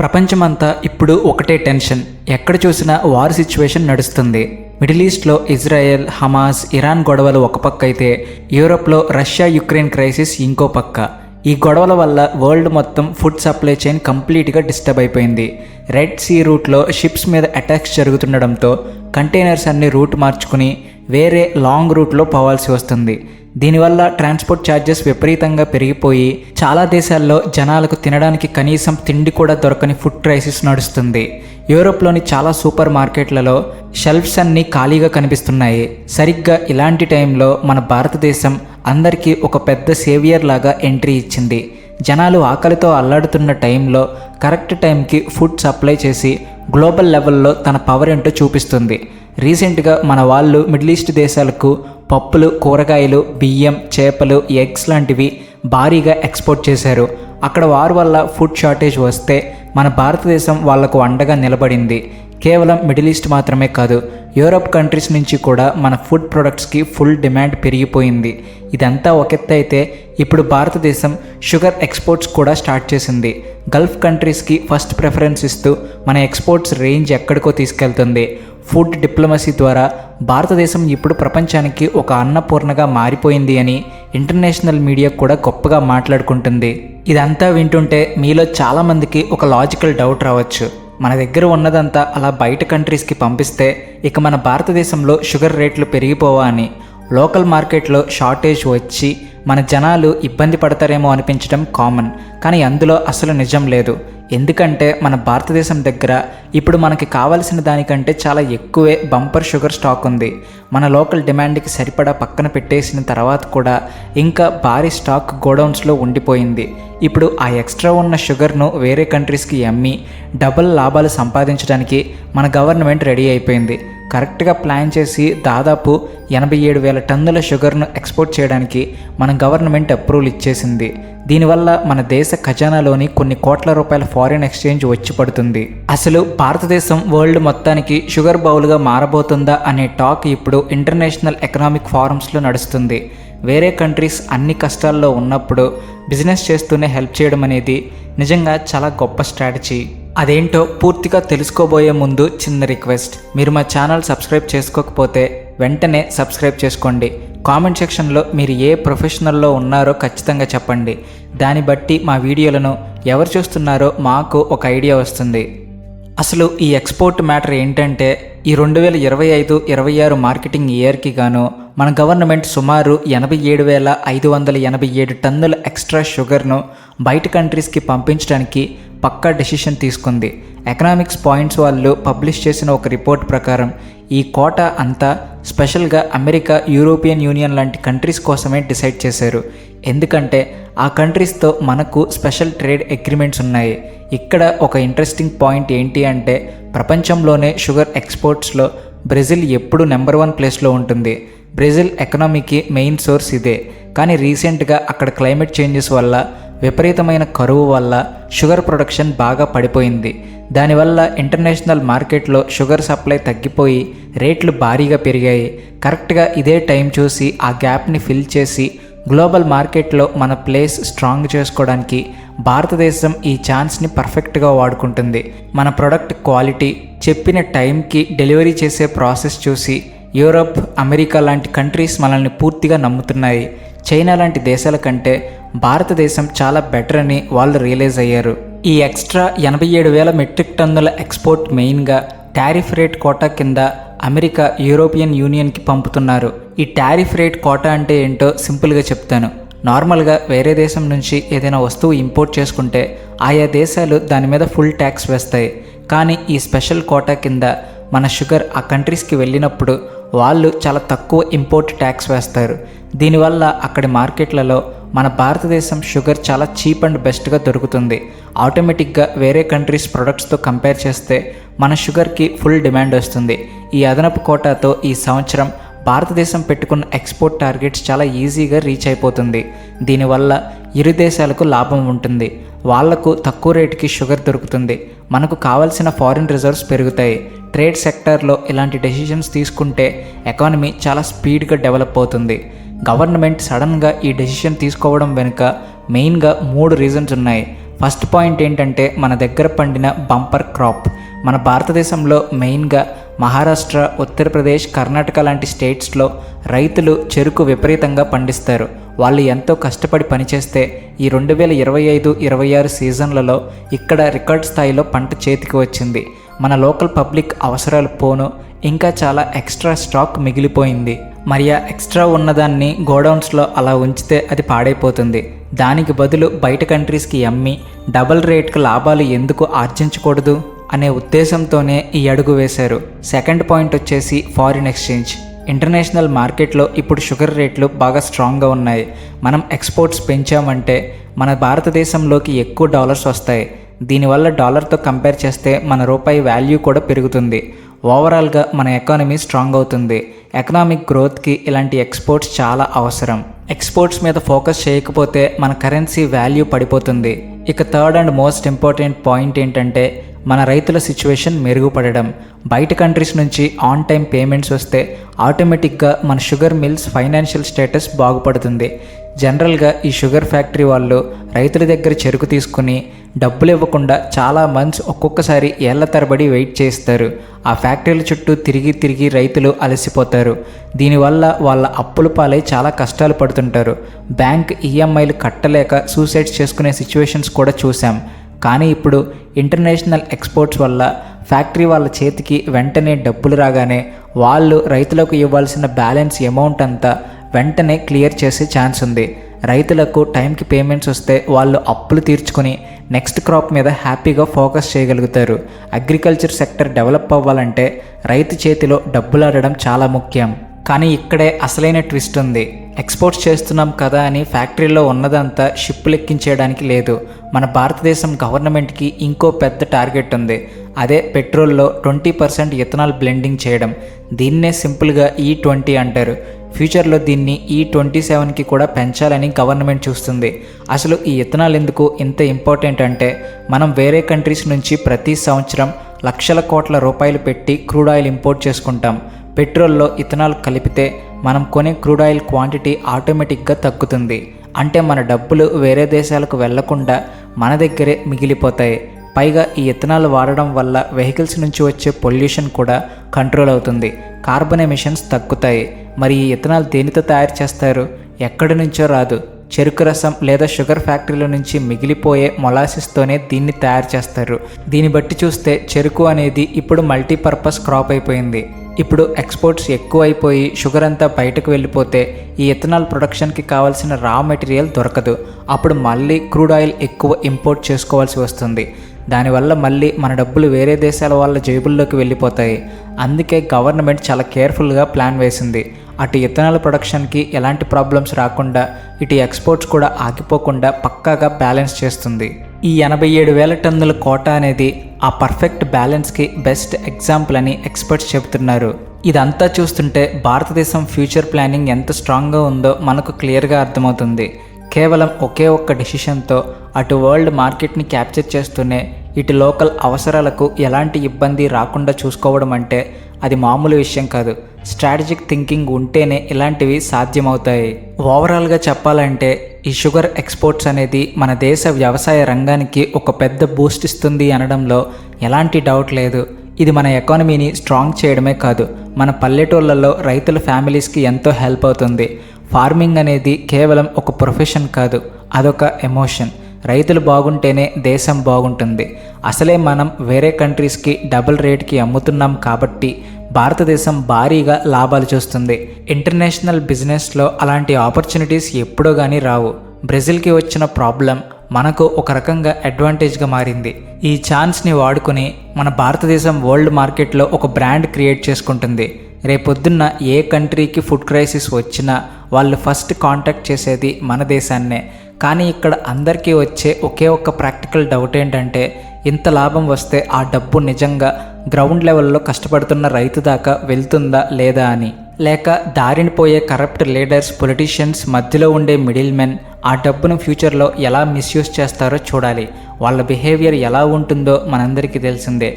ప్రపంచమంతా ఇప్పుడు ఒకటే టెన్షన్. ఎక్కడ చూసినా వార్ సిచ్యువేషన్ నడుస్తుంది. మిడిల్ ఈస్ట్లో ఇజ్రాయెల్, హమాస్, ఇరాన్ గొడవలు ఒక పక్క అయితే, యూరోప్లో రష్యా యుక్రెయిన్ క్రైసిస్ ఇంకో పక్క. ఈ గొడవల వల్ల వరల్డ్ మొత్తం ఫుడ్ సప్లై చైన్ కంప్లీట్గా డిస్టర్బ్ అయిపోయింది. రెడ్ సీ రూట్లో షిప్స్ మీద అటాక్స్ జరుగుతుండడంతో కంటైనర్స్ అన్ని రూట్ మార్చుకుని వేరే లాంగ్ రూట్లో పోవాల్సి వస్తుంది. దీనివల్ల ట్రాన్స్పోర్ట్ ఛార్జెస్ విపరీతంగా పెరిగిపోయి చాలా దేశాల్లో జనాలకు తినడానికి కనీసం తిండి కూడా దొరకని ఫుడ్ క్రైసిస్ నడుస్తుంది. యూరోప్లోని చాలా సూపర్ మార్కెట్లలో షెల్ఫ్స్ అన్నీ ఖాళీగా కనిపిస్తున్నాయి. సరిగ్గా ఇలాంటి టైంలో మన భారతదేశం అందరికీ ఒక పెద్ద సేవియర్ లాగా ఎంట్రీ ఇచ్చింది. జనాలు ఆకలితో అల్లాడుతున్న టైంలో కరెక్ట్ టైంకి ఫుడ్ సప్లై చేసి గ్లోబల్ లెవెల్లో తన పవర్ ఏంటో చూపిస్తుంది. రీసెంట్గా మన వాళ్ళు మిడిల్ ఈస్ట్ దేశాలకు పప్పులు, కూరగాయలు, బియ్యం, చేపలు, ఎగ్స్ లాంటివి భారీగా ఎక్స్పోర్ట్ చేశారు. అక్కడ వార్ వల్ల ఫుడ్ షార్టేజ్ వస్తే మన భారతదేశం వాళ్లకు అండగా నిలబడింది. కేవలం మిడిల్ ఈస్ట్ మాత్రమే కాదు, యూరోప్ కంట్రీస్ నుంచి కూడా మన ఫుడ్ ప్రొడక్ట్స్కి ఫుల్ డిమాండ్ పెరిగిపోయింది. ఇదంతా ఒక ఎత్తు అయితే, ఇప్పుడు భారతదేశం షుగర్ ఎక్స్పోర్ట్స్ కూడా స్టార్ట్ చేసింది. గల్ఫ్ కంట్రీస్కి ఫస్ట్ ప్రిఫరెన్స్ ఇస్తూ మన ఎక్స్పోర్ట్స్ రేంజ్ ఎక్కడికో తీసుకెళ్తుంది. ఫుడ్ డిప్లొమసీ ద్వారా భారతదేశం ఇప్పుడు ప్రపంచానికి ఒక అన్నపూర్ణగా మారిపోయింది అని ఇంటర్నేషనల్ మీడియా కూడా గొప్పగా మాట్లాడుకుంటుంది. ఇదంతా వింటుంటే మీలో చాలామందికి ఒక లాజికల్ డౌట్ రావచ్చు. మన దగ్గర ఉన్నదంతా అలా బయట కంట్రీస్కి పంపిస్తే ఇక మన భారతదేశంలో షుగర్ రేట్లు పెరిగిపోవా అని. లోకల్ మార్కెట్లో షార్టేజ్ వచ్చి మన జనాలు ఇబ్బంది పడతారేమో అనిపించడం కామన్, కానీ అందులో అసలు నిజం లేదు. ఎందుకంటే మన భారతదేశం దగ్గర ఇప్పుడు మనకి కావలసిన దానికంటే చాలా ఎక్కువే బంపర్ షుగర్ స్టాక్ ఉంది. మన లోకల్ డిమాండ్కి సరిపడా పక్కన పెట్టేసిన తర్వాత కూడా ఇంకా భారీ స్టాక్ గోడౌన్స్లో ఉండిపోయింది. ఇప్పుడు ఆ ఎక్స్ట్రా ఉన్న షుగర్ను వేరే కంట్రీస్కి అమ్మి డబుల్ లాభాలు సంపాదించడానికి మన గవర్నమెంట్ రెడీ అయిపోయింది. కరెక్ట్గా ప్లాన్ చేసి దాదాపు 87,000 టన్నుల షుగర్ను ఎక్స్పోర్ట్ చేయడానికి మన గవర్నమెంట్ అప్రూవల్ ఇచ్చేసింది. దీనివల్ల మన దేశ ఖజానాలోని కొన్ని కోట్ల రూపాయల ఫారిన్ ఎక్స్చేంజ్ వచ్చి పడుతుంది. అసలు భారతదేశం వరల్డ్ మొత్తానికి షుగర్ బౌల్గా మారబోతుందా అనే టాక్ ఇప్పుడు ఇంటర్నేషనల్ ఎకనామిక్ ఫారమ్స్లో నడుస్తుంది. వేరే కంట్రీస్ అన్ని కష్టాల్లో ఉన్నప్పుడు బిజినెస్ చేస్తూనే హెల్ప్ చేయడం అనేది నిజంగా చాలా గొప్ప స్ట్రాటజీ. అదేంటో పూర్తిగా తెలుసుకోబోయే ముందు చిన్న రిక్వెస్ట్, మీరు మా ఛానల్ సబ్స్క్రైబ్ చేసుకోకపోతే వెంటనే సబ్స్క్రైబ్ చేసుకోండి. కామెంట్ సెక్షన్లో మీరు ఏ ప్రొఫెషనల్లో ఉన్నారో ఖచ్చితంగా చెప్పండి. దాన్ని బట్టి మా వీడియోలను ఎవరు చూస్తున్నారో మాకు ఒక ఐడియా వస్తుంది. అసలు ఈ ఎక్స్పోర్ట్ మ్యాటర్ ఏంటంటే, ఈ 2025-26 మార్కెటింగ్ ఇయర్కి గాను మన గవర్నమెంట్ సుమారు 87,587 టన్నుల ఎక్స్ట్రా షుగర్ను బయట కంట్రీస్కి పంపించడానికి పక్కా డెసిషన్ తీసుకుంది. ఎకనామిక్స్ పాయింట్స్ వాళ్ళు పబ్లిష్ చేసిన ఒక రిపోర్ట్ ప్రకారం ఈ కోటా అంతా స్పెషల్గా అమెరికా, యూరోపియన్ యూనియన్ లాంటి కంట్రీస్ కోసమే డిసైడ్ చేశారు. ఎందుకంటే ఆ కంట్రీస్తో మనకు స్పెషల్ ట్రేడ్ అగ్రిమెంట్స్ ఉన్నాయి. ఇక్కడ ఒక ఇంట్రెస్టింగ్ పాయింట్ ఏంటి అంటే, ప్రపంచంలోనే షుగర్ ఎక్స్పోర్ట్స్లో బ్రెజిల్ ఎప్పుడు నెంబర్ 1 ప్లేస్లో ఉంటుంది. బ్రెజిల్ ఎకనామీకి మెయిన్ సోర్స్ ఇదే. కానీ రీసెంట్గా అక్కడ క్లైమేట్ చేంజెస్ వల్ల, విపరీతమైన కరువు వల్ల షుగర్ ప్రొడక్షన్ బాగా పడిపోయింది. దానివల్ల ఇంటర్నేషనల్ మార్కెట్లో షుగర్ సప్లై తగ్గిపోయి రేట్లు భారీగా పెరిగాయి. కరెక్ట్గా ఇదే టైం చూసి ఆ గ్యాప్ని ఫిల్ చేసి గ్లోబల్ మార్కెట్లో మన ప్లేస్ స్ట్రాంగ్ చేసుకోవడానికి భారతదేశం ఈ ఛాన్స్ని పర్ఫెక్ట్గా వాడుకుంటుంది. మన ప్రొడక్ట్ క్వాలిటీ, చెప్పిన టైంకి డెలివరీ చేసే ప్రాసెస్ చూసి యూరోప్, అమెరికా లాంటి కంట్రీస్ మనల్ని పూర్తిగా నమ్ముతున్నాయి. చైనా లాంటి దేశాల కంటే భారతదేశం చాలా బెటర్ అని వాళ్ళు రియలైజ్ అయ్యారు. ఈ ఎక్స్ట్రా 87,000 మెట్రిక్ టన్నుల ఎక్స్పోర్ట్ మెయిన్గా టారిఫ్ రేట్ కోటా కింద అమెరికా, యూరోపియన్ యూనియన్కి పంపుతున్నారు. ఈ టారిఫ్ రేట్ కోటా అంటే ఏంటో సింపుల్గా చెప్తాను. నార్మల్గా వేరే దేశం నుంచి ఏదైనా వస్తువు ఇంపోర్ట్ చేసుకుంటే ఆయా దేశాలు దాని మీద ఫుల్ ట్యాక్స్ వేస్తాయి. కానీ ఈ స్పెషల్ కోటా కింద మన షుగర్ ఆ కంట్రీస్కి వెళ్ళినప్పుడు వాళ్ళు చాలా తక్కువ ఇంపోర్ట్ ట్యాక్స్ వేస్తారు. దీనివల్ల అక్కడి మార్కెట్లలో మన భారతదేశం షుగర్ చాలా చీప్ అండ్ బెస్ట్గా దొరుకుతుంది. ఆటోమేటిక్గా వేరే కంట్రీస్ ప్రొడక్ట్స్తో కంపేర్ చేస్తే మన షుగర్కి ఫుల్ డిమాండ్ వస్తుంది. ఈ అదనపు కోటాతో ఈ సంవత్సరం భారతదేశం పెట్టుకున్న ఎక్స్పోర్ట్ టార్గెట్స్ చాలా ఈజీగా రీచ్ అయిపోతుంది. దీనివల్ల ఇరు దేశాలకు లాభం ఉంటుంది. వాళ్లకు తక్కువ రేటుకి షుగర్ దొరుకుతుంది, మనకు కావాల్సిన ఫారిన్ రిజర్వ్స్ పెరుగుతాయి. ట్రేడ్ సెక్టార్లో ఇలాంటి డెసిషన్స్ తీసుకుంటే ఎకానమీ చాలా స్పీడ్గా డెవలప్ అవుతుంది. గవర్నమెంట్ సడన్గా ఈ డెసిషన్ తీసుకోవడం వెనుక మెయిన్గా 3 రీజన్స్ ఉన్నాయి. ఫస్ట్ పాయింట్ ఏంటంటే మన దగ్గర పండిన బంపర్ క్రాప్. మన భారతదేశంలో మెయిన్గా మహారాష్ట్ర, ఉత్తరప్రదేశ్, కర్ణాటక లాంటి స్టేట్స్లో రైతులు చెరుకు విపరీతంగా పండిస్తారు. వాళ్ళు ఎంతో కష్టపడి పనిచేస్తే ఈ 2025-26 సీజన్లలో ఇక్కడ రికార్డ్ స్థాయిలో పంట చేతికి వచ్చింది. మన లోకల్ పబ్లిక్ అవసరాలు పోను ఇంకా చాలా ఎక్స్ట్రా స్టాక్ మిగిలిపోయింది. మరి ఆ ఎక్స్ట్రా ఉన్నదాన్ని గోడౌన్స్లో అలా ఉంచితే అది పాడైపోతుంది. దానికి బదులు బయట కంట్రీస్కి అమ్మి డబుల్ రేట్కి లాభాలు ఎందుకు ఆర్జించకూడదు అనే ఉద్దేశంతోనే ఈ అడుగు వేశారు. సెకండ్ పాయింట్ వచ్చేసి ఫారిన్ ఎక్స్చేంజ్. ఇంటర్నేషనల్ మార్కెట్లో ఇప్పుడు షుగర్ రేట్లు బాగా స్ట్రాంగ్గా ఉన్నాయి. మనం ఎక్స్పోర్ట్స్ పెంచామంటే మన భారతదేశంలోకి ఎక్కువ డాలర్స్ వస్తాయి. దీనివల్ల డాలర్తో కంపేర్ చేస్తే మన రూపాయి వాల్యూ కూడా పెరుగుతుంది. ఓవరాల్గా మన ఎకానమీ స్ట్రాంగ్ అవుతుంది. ఎకనామిక్ గ్రోత్కి ఇలాంటి ఎక్స్పోర్ట్స్ చాలా అవసరం. ఎక్స్పోర్ట్స్ మీద ఫోకస్ చేయకపోతే మన కరెన్సీ వాల్యూ పడిపోతుంది. ఇక third and most important point ఏంటంటే మన రైతుల సిచ్యువేషన్ మెరుగుపడడం. బయట కంట్రీస్ నుంచి ఆన్ టైం పేమెంట్స్ వస్తే ఆటోమేటిక్గా మన షుగర్ మిల్స్ ఫైనాన్షియల్ స్టేటస్ బాగుపడుతుంది. జనరల్గా ఈ షుగర్ ఫ్యాక్టరీ వాళ్ళు రైతుల దగ్గర చెరుకు తీసుకుని డబ్బులు ఇవ్వకుండా చాలా మంత్స్ ఒక్కొక్కసారి ఏళ్ల తరబడి వెయిట్ చేస్తారు. ఆ ఫ్యాక్టరీల చుట్టూ తిరిగి తిరిగి రైతులు అలసిపోతారు. దీనివల్ల వాళ్ళ అప్పుల పాలై చాలా కష్టాలు పడుతుంటారు. బ్యాంక్ ఈఎంఐలు కట్టలేక సూసైడ్స్ చేసుకునే సిచ్యువేషన్స్ కూడా చూసాం. కానీ ఇప్పుడు ఇంటర్నేషనల్ ఎక్స్పోర్ట్స్ వల్ల ఫ్యాక్టరీ వాళ్ళ చేతికి వెంటనే డబ్బులు రాగానే వాళ్ళు రైతులకు ఇవ్వాల్సిన బ్యాలెన్స్ అమౌంట్ అంతా వెంటనే క్లియర్ చేసే ఛాన్స్ ఉంది. రైతులకు టైంకి పేమెంట్స్ వస్తే వాళ్ళు అప్పులు తీర్చుకొని నెక్స్ట్ క్రాప్ మీద హ్యాపీగా ఫోకస్ చేయగలుగుతారు. అగ్రికల్చర్ సెక్టర్ డెవలప్ అవ్వాలంటే రైతు చేతిలో డబ్బులు ఆడడం చాలా ముఖ్యం. కానీ ఇక్కడే అసలైన ట్విస్ట్ ఉంది. ఎక్స్పోర్ట్స్ చేస్తున్నాం కదా అని ఫ్యాక్టరీలో ఉన్నదంతా షిప్పులు ఎక్కించేయడానికి లేదు. మన భారతదేశం గవర్నమెంట్కి ఇంకో పెద్ద టార్గెట్ ఉంది. అదే పెట్రోల్లో 20% ఇథనాల్ బ్లెండింగ్ చేయడం. దీన్నే సింపుల్గా E20 అంటారు. ఫ్యూచర్లో దీన్ని E27కి కూడా పెంచాలని గవర్నమెంట్ చూస్తుంది. అసలు ఈ ఇథనాల్ ఎందుకు ఇంత ఇంపార్టెంట్ అంటే మనం వేరే కంట్రీస్ నుంచి ప్రతి సంవత్సరం లక్షల కోట్ల రూపాయలు పెట్టి క్రూడ్ ఆయిల్ ఇంపోర్ట్ చేసుకుంటాం. పెట్రోల్లో ఇథనాల్ కలిపితే మనం కొనే క్రూడ్ ఆయిల్ క్వాంటిటీ ఆటోమేటిక్గా తగ్గుతుంది. అంటే మన డబ్బులు వేరే దేశాలకు వెళ్లకుండా మన దగ్గరే మిగిలిపోతాయి. పైగా ఈ ఇథనాల్ వాడడం వల్ల వెహికల్స్ నుంచి వచ్చే పొల్యూషన్ కూడా కంట్రోల్ అవుతుంది. కార్బన్ ఎమిషన్స్ తగ్గుతాయి. మరి ఈ ఇథనాల్ దేనితో తయారు చేస్తారు? ఎక్కడి నుంచో రాదు. చెరుకు రసం లేదా షుగర్ ఫ్యాక్టరీల నుంచి మిగిలిపోయే మొలాసిస్తోనే దీన్ని తయారు చేస్తారు. దీన్ని బట్టి చూస్తే చెరుకు అనేది ఇప్పుడు మల్టీపర్పస్ క్రాప్ అయిపోయింది. ఇప్పుడు ఎక్స్పోర్ట్స్ ఎక్కువ అయిపోయి షుగర్ అంతా బయటకు వెళ్ళిపోతే ఈ ఇథనాల్ ప్రొడక్షన్కి కావాల్సిన రా మెటీరియల్ దొరకదు. అప్పుడు మళ్ళీ క్రూడ్ ఆయిల్ ఎక్కువ ఇంపోర్ట్ చేసుకోవాల్సి వస్తుంది. దానివల్ల మళ్ళీ మన డబ్బులు వేరే దేశాల వాళ్ళ జేబుల్లోకి వెళ్ళిపోతాయి. అందుకే గవర్నమెంట్ చాలా కేర్ఫుల్గా ప్లాన్ వేసింది. అటు ఇథనాల్ ప్రొడక్షన్కి ఎలాంటి ప్రాబ్లమ్స్ రాకుండా ఇటు ఎక్స్పోర్ట్స్ కూడా ఆగిపోకుండా పక్కాగా బ్యాలెన్స్ చేస్తుంది. ఈ 87,000 టన్నుల కోటా అనేది ఆ పర్ఫెక్ట్ బ్యాలెన్స్కి బెస్ట్ ఎగ్జాంపుల్ అని ఎక్స్పర్ట్స్ చెబుతున్నారు. ఇదంతా చూస్తుంటే భారతదేశం ఫ్యూచర్ ప్లానింగ్ ఎంత స్ట్రాంగ్గా ఉందో మనకు క్లియర్గా అర్థమవుతుంది. కేవలం ఒకే ఒక్క డెసిషన్తో అటు వరల్డ్ మార్కెట్ని క్యాప్చర్ చేస్తూనే ఇటు లోకల్ అవసరాలకు ఎలాంటి ఇబ్బంది రాకుండా చూసుకోవడం అంటే అది మామూలు విషయం కాదు. స్ట్రాటజిక్ థింకింగ్ ఉంటేనే ఇలాంటివి సాధ్యమవుతాయి. ఓవరాల్గా చెప్పాలంటే ఈ షుగర్ ఎక్స్పోర్ట్స్ అనేది మన దేశ వ్యవసాయ రంగానికి ఒక పెద్ద బూస్ట్ ఇస్తుంది అనడంలో ఎలాంటి డౌట్ లేదు. ఇది మన ఎకానమీని స్ట్రాంగ్ చేయడమే కాదు, మన పల్లెటూళ్ళల్లో రైతుల ఫ్యామిలీస్కి ఎంతో హెల్ప్ అవుతుంది. ఫార్మింగ్ అనేది కేవలం ఒక ప్రొఫెషన్ కాదు, అదొక ఎమోషన్. రైతులు బాగుంటేనే దేశం బాగుంటుంది. అసలే మనం వేరే కంట్రీస్కి డబుల్ రేట్కి అమ్ముతున్నాం కాబట్టి భారతదేశం భారీగా లాభాలు చూస్తుంది. ఇంటర్నేషనల్ బిజినెస్లో అలాంటి ఆపర్చునిటీస్ ఎప్పుడో కానీ రావు. బ్రెజిల్కి వచ్చిన ప్రాబ్లం మనకు ఒక రకంగా అడ్వాంటేజ్గా మారింది. ఈ ఛాన్స్ని వాడుకొని మన భారతదేశం వరల్డ్ మార్కెట్లో ఒక బ్రాండ్ క్రియేట్ చేసుకుంటుంది. రేపొద్దున్న ఏ కంట్రీకి ఫుడ్ క్రైసిస్ వచ్చినా వాళ్ళు ఫస్ట్ కాంటాక్ట్ చేసేది మన దేశాన్నే. కానీ ఇక్కడ అందరికీ వచ్చే ఒకే ఒక్క ప్రాక్టికల్ డౌట్ ఏంటంటే ఇంత లాభం వస్తే ఆ డబ్బు నిజంగా గ్రౌండ్ లెవెల్లో కష్టపడుతున్న రైతు దాకా వెళ్తుందా లేదా అని. లేక దారిని పోయే కరప్ట్ లీడర్స్, పొలిటీషియన్స్, మధ్యలో ఉండే మిడిల్ మెన్ ఆ డబ్బును ఫ్యూచర్లో ఎలా మిస్యూజ్ చేస్తారో చూడాలి. వాళ్ళ బిహేవియర్ ఎలా ఉంటుందో మనందరికీ తెలిసిందే.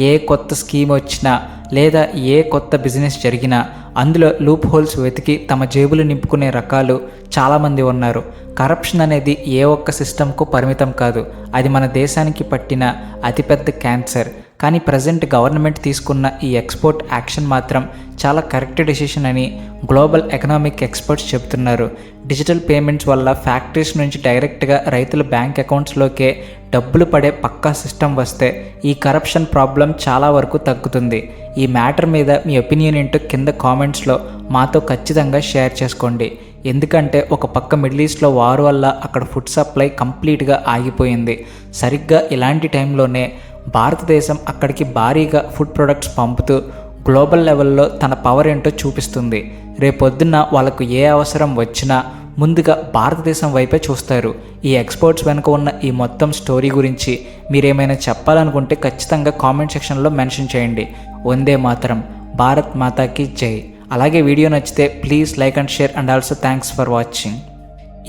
ఏ కొత్త స్కీమ్ వచ్చినా లేదా ఏ కొత్త బిజినెస్ జరిగినా అందులో లూప్ హోల్స్ వెతికి తమ జేబులు నింపుకునే రకాలు చాలామంది ఉన్నారు. కరప్షన్ అనేది ఏ ఒక్క సిస్టమ్కు పరిమితం కాదు, అది మన దేశానికి పట్టిన అతిపెద్ద క్యాన్సర్. కానీ ప్రజెంట్ గవర్నమెంట్ తీసుకున్న ఈ ఎక్స్పోర్ట్ యాక్షన్ మాత్రం చాలా కరెక్ట్ డెసిషన్ అని గ్లోబల్ ఎకనామిక్ ఎక్స్పర్ట్స్ చెబుతున్నారు. డిజిటల్ పేమెంట్స్ వల్ల ఫ్యాక్టరీస్ నుంచి డైరెక్ట్గా రైతుల బ్యాంక్ అకౌంట్స్లోకే డబ్బులు పడే పక్కా సిస్టమ్ వస్తే ఈ కరప్షన్ ప్రాబ్లం చాలా వరకు తగ్గుతుంది. ఈ మ్యాటర్ మీద మీ ఒపీనియన్ ఏంటో కింద కామెంట్స్లో మాతో ఖచ్చితంగా షేర్ చేసుకోండి. ఎందుకంటే ఒక పక్క మిడిల్ ఈస్ట్లో వార్ వల్ల అక్కడ ఫుడ్ సప్లై కంప్లీట్గా ఆగిపోయింది. సరిగ్గా ఇలాంటి టైంలోనే భారతదేశం అక్కడికి భారీగా ఫుడ్ ప్రొడక్ట్స్ పంపుతూ గ్లోబల్ లెవెల్లో తన పవర్ ఏంటో చూపిస్తుంది. రేపొద్దున్న వాళ్ళకు ఏ అవసరం వచ్చినా ముందుగా భారతదేశం వైపే చూస్తారు. ఈ ఎక్స్పోర్ట్స్ వెనుక ఉన్న ఈ మొత్తం స్టోరీ గురించి మీరేమైనా చెప్పాలనుకుంటే ఖచ్చితంగా కామెంట్ సెక్షన్లో మెన్షన్ చేయండి. వందే మాతరం, భారత్ మాతాకి జై. అలాగే వీడియో నచ్చితే please like and share and also thanks for watching.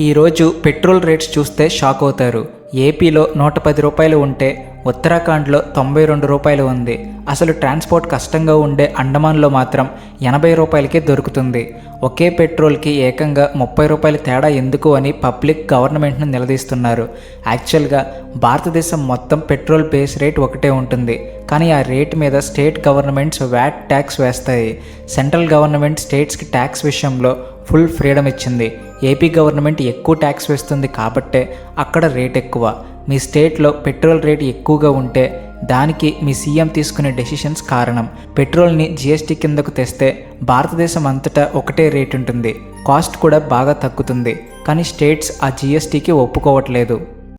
ఈరోజు పెట్రోల్ రేట్స్ చూస్తే షాక్ అవుతారు. ఏపీలో 110 రూపాయలు ఉంటే ఉత్తరాఖండ్లో 92 రూపాయలు ఉంది. అసలు ట్రాన్స్పోర్ట్ కష్టంగా ఉండే అండమాన్లో మాత్రం 80 రూపాయలకే దొరుకుతుంది. ఒకే పెట్రోల్కి ఏకంగా 30 రూపాయలు తేడా ఎందుకు అని పబ్లిక్ గవర్నమెంట్ను నిలదీస్తున్నారు. యాక్చువల్గా భారతదేశం మొత్తం పెట్రోల్ బేస్ రేట్ ఒకటే ఉంటుంది, కానీ ఆ రేట్ మీద స్టేట్ గవర్నమెంట్స్ వ్యాట్ ట్యాక్స్ వేస్తాయి. సెంట్రల్ గవర్నమెంట్ స్టేట్స్కి ట్యాక్స్ విషయంలో ఫుల్ ఫ్రీడమ్ ఇచ్చింది. ఏపీ గవర్నమెంట్ ఎక్కువ ట్యాక్స్ వేస్తుంది కాబట్టే అక్కడ రేట్ ఎక్కువ. మీ స్టేట్లో పెట్రోల్ రేట్ ఎక్కువగా ఉంటే దానికి మీ సీఎం తీసుకునే డెసిషన్స్ కారణం. పెట్రోల్ని జీఎస్టీ కిందకు తెస్తే భారతదేశం అంతటా ఒకటే రేట్ ఉంటుంది, కాస్ట్ కూడా బాగా తగ్గుతుంది. కానీ స్టేట్స్ ఆ జీఎస్టీకి ఒప్పుకోవట్లేదు.